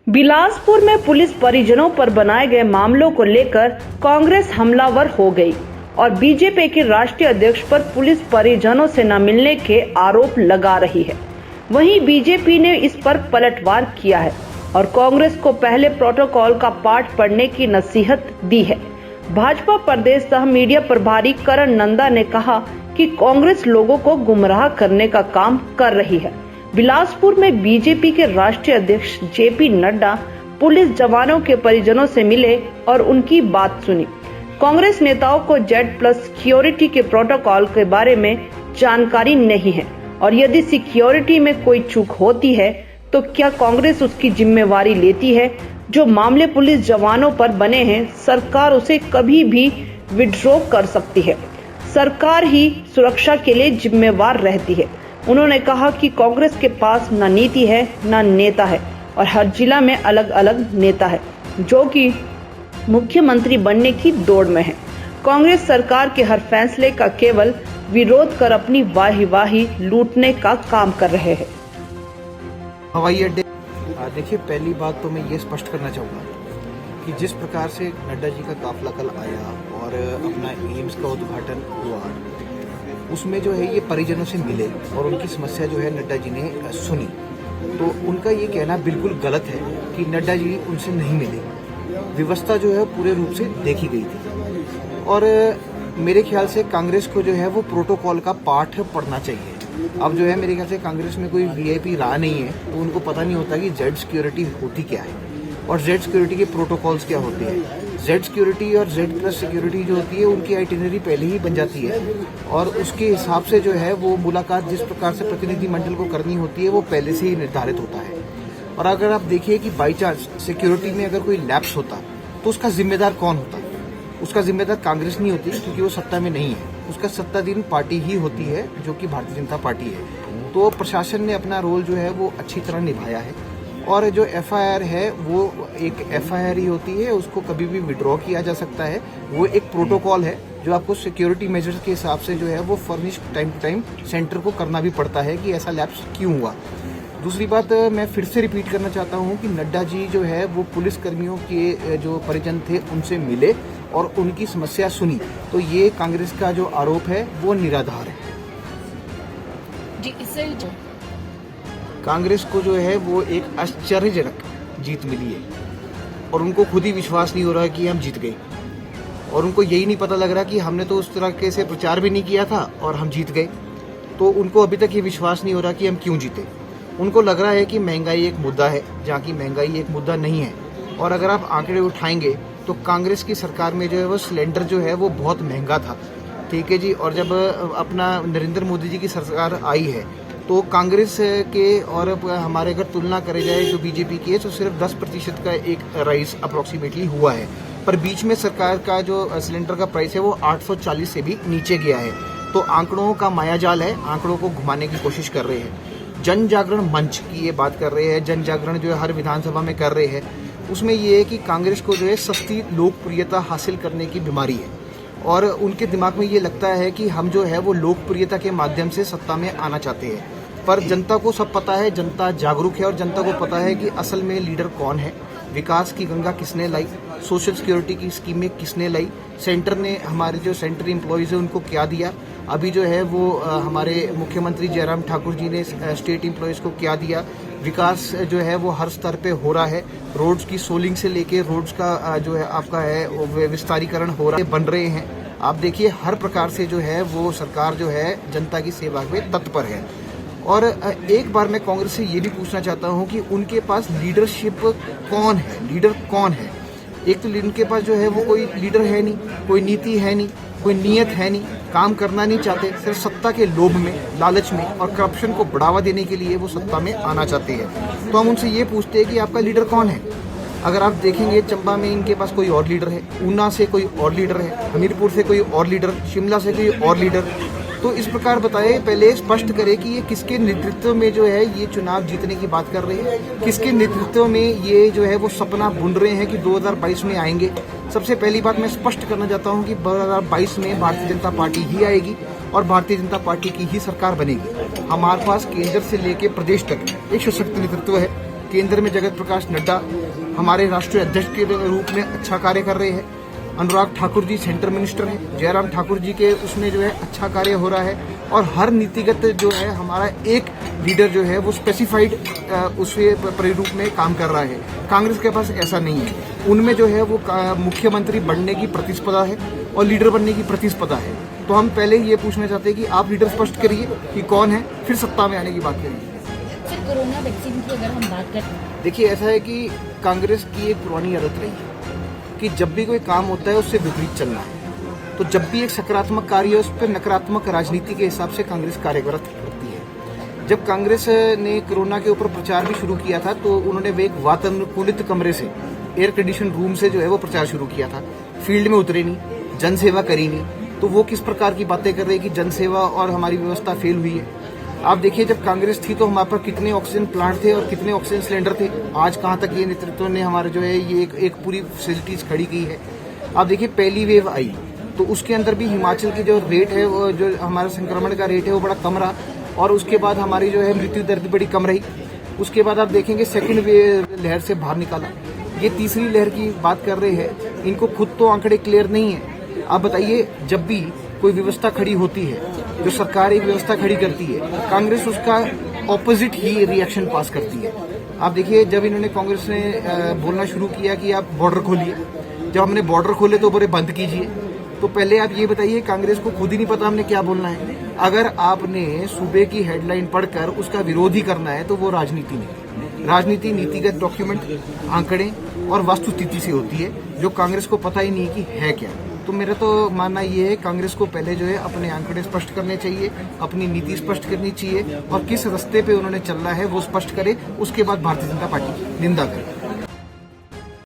बिलासपुर में पुलिस परिजनों पर बनाए गए मामलों को लेकर कांग्रेस हमलावर हो गई और बीजेपी के राष्ट्रीय अध्यक्ष पर पुलिस परिजनों से न मिलने के आरोप लगा रही है। वहीं बीजेपी ने इस पर पलटवार किया है और कांग्रेस को पहले प्रोटोकॉल का पाठ पढ़ने की नसीहत दी है। भाजपा प्रदेश सह मीडिया प्रभारी करण नंदा ने कहा कि कांग्रेस लोगों को गुमराह करने का काम कर रही है। बिलासपुर में बीजेपी के राष्ट्रीय अध्यक्ष जेपी नड्डा पुलिस जवानों के परिजनों से मिले और उनकी बात सुनी। कांग्रेस नेताओं को Z+ सिक्योरिटी के प्रोटोकॉल के बारे में जानकारी नहीं है और यदि सिक्योरिटी में कोई चूक होती है तो क्या कांग्रेस उसकी जिम्मेवारी लेती है? जो मामले पुलिस जवानों पर बने हैं, सरकार उसे कभी भी विड्रॉ कर सकती है। सरकार ही सुरक्षा के लिए जिम्मेवार रहती है। उन्होंने कहा कि कांग्रेस के पास न नीति है न नेता है और हर जिला में अलग अलग नेता है जो कि मुख्यमंत्री बनने की दौड़ में है। कांग्रेस सरकार के हर फैसले का केवल विरोध कर अपनी वाही लूटने का काम कर रहे हैं। हवाई अड्डे देखिए, पहली बात तो मैं ये स्पष्ट करना चाहूँगा कि जिस प्रकार से नड्डा जी का काफिला कल आया और अपना एम्स का उद्घाटन हुआ, उसमें जो है ये परिजनों से मिले और उनकी समस्या जो है नड्डा जी ने सुनी, तो उनका ये कहना बिल्कुल गलत है कि नड्डा जी उनसे नहीं मिले। व्यवस्था जो है पूरे रूप से देखी गई थी और मेरे ख्याल से कांग्रेस को जो है वो प्रोटोकॉल का पाठ पढ़ना चाहिए। अब जो है मेरे ख्याल से कांग्रेस में कोई VIP रहा नहीं है, तो उनको पता नहीं होता कि Z सिक्योरिटी होती क्या है और Z सिक्योरिटी के प्रोटोकॉल्स क्या होते हैं। Z सिक्योरिटी और Z+ सिक्योरिटी जो होती है उनकी आइटिनरी पहले ही बन जाती है और उसके हिसाब से जो है वो मुलाकात जिस प्रकार से प्रतिनिधिमंडल को करनी होती है वो पहले से ही निर्धारित होता है। और अगर आप देखिए कि बाई चांस सिक्योरिटी में अगर कोई लैप्स होता तो उसका जिम्मेदार कौन होता? उसका जिम्मेदार कांग्रेस नहीं होती, क्योंकि वो सत्ता में नहीं है। उसका सत्ताधीन पार्टी ही होती है जो कि भारतीय जनता पार्टी है। तो प्रशासन ने अपना रोल जो है वो अच्छी तरह निभाया है और जो FIR है वो एक FIR ही होती है, उसको कभी भी विड्रॉ किया जा सकता है। वो एक प्रोटोकॉल है जो आपको सिक्योरिटी मेजर्स के हिसाब से जो है वो furnish time to time centre को करना भी पड़ता है कि ऐसा लैप्स क्यों हुआ। दूसरी बात मैं फिर से रिपीट करना चाहता हूँ कि नड्डा जी जो है वो पुलिस कर्मियों के जो परिजन थे उनसे मिले और उनकी समस्या सुनी, तो ये कांग्रेस का जो आरोप है वो निराधार है। जी, इससे कांग्रेस को जो है वो एक आश्चर्यजनक जीत मिली है और उनको खुद ही विश्वास नहीं हो रहा कि हम जीत गए और उनको यही नहीं पता लग रहा कि हमने तो उस तरह से प्रचार भी नहीं किया था और हम जीत गए। तो उनको अभी तक ये विश्वास नहीं हो रहा कि हम क्यों जीते। उनको लग रहा है कि महंगाई एक मुद्दा है, जहाँ की महंगाई एक मुद्दा नहीं है। और अगर आप आंकड़े उठाएंगे तो कांग्रेस की सरकार में जो है वो सिलेंडर जो है वो बहुत महंगा था, ठीक है जी। और जब अपना नरेंद्र मोदी जी की सरकार आई है तो कांग्रेस के और हमारे अगर तुलना करे जाए जो बीजेपी की है तो सिर्फ 10% का एक राइज अप्रोक्सीमेटली हुआ है, पर बीच में सरकार का जो सिलेंडर का प्राइस है वो 840 से भी नीचे गया है। तो आंकड़ों का मायाजाल है, आंकड़ों को घुमाने की कोशिश कर रहे हैं। जन जागरण मंच की ये बात कर रहे हैं, जन जागरण जो है हर विधानसभा में कर रहे हैं, उसमें ये है कि कांग्रेस को जो है सस्ती लोकप्रियता हासिल करने की बीमारी है और उनके दिमाग में ये लगता है कि हम जो है वो लोकप्रियता के माध्यम से सत्ता में आना चाहते हैं। पर जनता को सब पता है, जनता जागरूक है और जनता को पता है कि असल में लीडर कौन है, विकास की गंगा किसने लाई, सोशल सिक्योरिटी की स्कीमें किसने लाई, सेंटर ने हमारे जो सेंटर एम्प्लॉयज़ है उनको क्या दिया, अभी जो है वो हमारे मुख्यमंत्री जयराम ठाकुर जी ने स्टेट एम्प्लॉयज़ को क्या दिया। विकास जो है वो हर स्तर पे हो रहा है, रोड्स की सोलिंग से लेके रोड्स का जो है आपका है विस्तारीकरण हो रहा है, बन रहे हैं। आप देखिए हर प्रकार से जो है वो सरकार जो है जनता की सेवा में तत्पर है। और एक बार मैं कांग्रेस से ये भी पूछना चाहता हूँ कि उनके पास लीडरशिप कौन है, लीडर कौन है? एक तो उनके पास जो है वो कोई लीडर है नहीं, कोई नीति है नहीं, कोई नीयत है नहीं, काम करना नहीं चाहते, सिर्फ सत्ता के लोभ में, लालच में और करप्शन को बढ़ावा देने के लिए वो सत्ता में आना चाहते हैं। तो हम उनसे ये पूछते हैं कि आपका लीडर कौन है? अगर आप देखेंगे चंबा में इनके पास कोई और लीडर है, ऊना से कोई और लीडर है, हमीरपुर से कोई और लीडर, शिमला से कोई और लीडर। तो इस प्रकार बताए, पहले स्पष्ट करे कि ये किसके नेतृत्व में जो है ये चुनाव जीतने की बात कर रहे हैं, किसके नेतृत्व में ये जो है वो सपना बुन रहे हैं कि 2022 में आएंगे। सबसे पहली बात मैं स्पष्ट करना चाहता हूं कि 2022 में भारतीय जनता पार्टी ही आएगी और भारतीय जनता पार्टी की ही सरकार बनेगी। हमारे पास केंद्र से लेकर प्रदेश तक एक सशक्त नेतृत्व है, केंद्र में जगत प्रकाश नड्डा हमारे राष्ट्रीय अध्यक्ष के रूप में अच्छा कार्य कर रहे हैं। अनुराग ठाकुर जी सेंटर मिनिस्टर हैं। जयराम ठाकुर जी के उसमें जो है अच्छा कार्य हो रहा है और हर नीतिगत जो है हमारा एक लीडर जो है वो स्पेसिफाइड उसके परिरूप में काम कर रहा है। कांग्रेस के पास ऐसा नहीं है। उनमें जो है वो मुख्यमंत्री बनने की प्रतिस्पर्धा है और लीडर बनने की प्रतिस्पर्धा है। तो हम पहले ये पूछना चाहते हैं कि आप लीडर स्पष्ट करिए कि कौन है, फिर सत्ता में आने की बात करिए। सर, कोरोना वैक्सीन की अगर हम बात करें, देखिए ऐसा है कि कांग्रेस की एक पुरानी आदत रही है कि जब भी कोई काम होता है उससे विपरीत चलना है। तो जब भी एक सकारात्मक कार्य है उस पर नकारात्मक राजनीति के हिसाब से कांग्रेस कार्यरत करती है। जब कांग्रेस ने कोरोना के ऊपर प्रचार भी शुरू किया था तो उन्होंने वे एक वातानुकूलित कमरे से, एयर कंडीशन रूम से जो है वो प्रचार शुरू किया था। फील्ड में उतरे नहीं, जनसेवा करी नहीं। तो वो किस प्रकार की बातें कर रहे हैं कि जनसेवा और हमारी व्यवस्था फेल हुई है। आप देखिए जब कांग्रेस थी तो हमारे पास कितने ऑक्सीजन प्लांट थे और कितने ऑक्सीजन सिलेंडर थे। आज कहां तक ये नेतृत्व ने हमारे जो है ये एक पूरी फैसिलिटीज खड़ी की है। आप देखिए पहली वेव आई तो उसके अंदर भी हिमाचल की जो रेट है वो जो हमारा संक्रमण का रेट है वो बड़ा कम रहा और उसके बाद हमारी जो है मृत्यु दर भी बड़ी कम रही। उसके बाद आप देखेंगे सेकेंड वेव लहर से बाहर निकाला। ये तीसरी लहर की बात कर रहे हैं, इनको खुद तो आंकड़े क्लियर नहीं है। आप बताइए जब भी कोई व्यवस्था खड़ी होती है, जो सरकार एक व्यवस्था खड़ी करती है, कांग्रेस उसका ऑपोजिट ही रिएक्शन पास करती है। आप देखिए जब इन्होंने कांग्रेस ने बोलना शुरू किया कि आप बॉर्डर खोलिए, जब हमने बॉर्डर खोले तो बोले बंद कीजिए। तो पहले आप ये बताइए कांग्रेस को खुद ही नहीं पता हमने क्या बोलना है। अगर आपने सूबे की हेडलाइन पढ़कर उसका विरोध ही करना है तो वो राजनीति नहीं। राजनीति नीतिगत डॉक्यूमेंट, आंकड़े और वस्तुस्थिति से होती है, जो कांग्रेस को पता ही नहीं कि है क्या। तो मेरा तो मानना ये है कांग्रेस को पहले जो है अपने आंकड़े स्पष्ट करने चाहिए, अपनी नीति स्पष्ट करनी चाहिए और किस रास्ते पे उन्होंने चलना है वो स्पष्ट करे। उसके बाद भारतीय जनता पार्टी की निंदा करे।